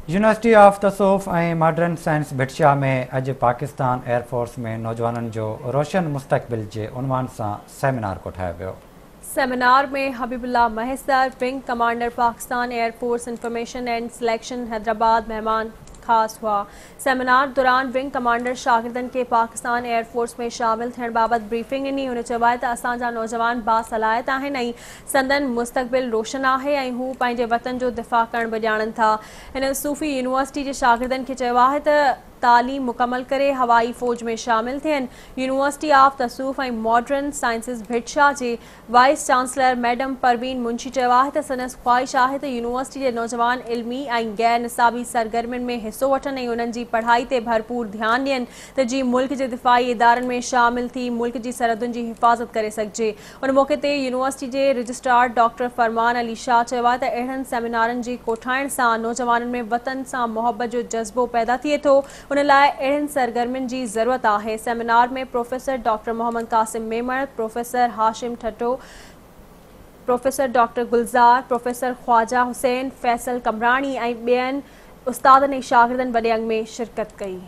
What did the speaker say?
University of तसूफ़ ऐं modern science भिटशा में अॼु पाकिस्तान एयरफोर्स में नौजवाननि जो रोशन मुस्तक़बिल जे उनवान सां सेमिनार कोठायो वियो। सेमिनार में Habibullah Mahsar, wing commander Pakistan air force information and selection Hyderabad मेहमान खास हुआ। सेमिनार दौरान विंग कमांडर शागिर्दनि के पाकिस्तान एयरफोर्स में शामिल थियण बाबति ब्रीफिंग ॾिनी। हुन चयो आहे त असांजा नौजवान बासलाहियत आहिनि ऐं संदन मुस्तक़बिल रोशन आहे ऐं हू पंहिंजे वतन जो दिफ़ा करण बि ॼाणनि था। हिन सूफ़ी यूनिवर्सिटी जे शागिर्दनि खे चयो आहे त तालीम मुकमल करे हवाई फ़ौज में शामिल थियनि। यूनिवर्सिटी ऑफ तसूफ़ ऐं मॉडर्न साइंसिस भिटशा जे vice chancellor madam Parveen Munshi चयो आहे त संदसि ख़्वाहिश आहे त यूनिवर्सिटी जे नौजवान इल्मी ऐं गैर निसाबी सरगर्मियुनि में हिसो वठनि ऐं उन्हनि जी पढ़ाई ते भरपूर ध्यानु ॾियनि त जीअं मुल्क जे दिफ़ाई इदारनि में शामिल थी मुल्क जी सरहदुनि जी हिफ़ाज़त करे सघिजे। उन मौक़े ते यूनिवर्सिटी जे रजिस्ट्रार डॉक्टर फरमान अली शाह चयो आहे त अहिड़नि सेमिनारनि जी कोठाइण सां नौजवाननि में वतन सां मोहबत जो जज़्बो पैदा थिए थो। उन लाइ अहिड़नि सरगर्मियुनि जी ज़रूरत आहे। सेमिनार में professor doctor Mohammad Qasim Memon, professor Hashim Thatto, professor doctor Gulzar, professor Khawaja Hussain, Faisal Kamrani ऐं ॿियनि उस्तादनि ऐं शागिर्दनि वॾे अंग में शिरकत कई।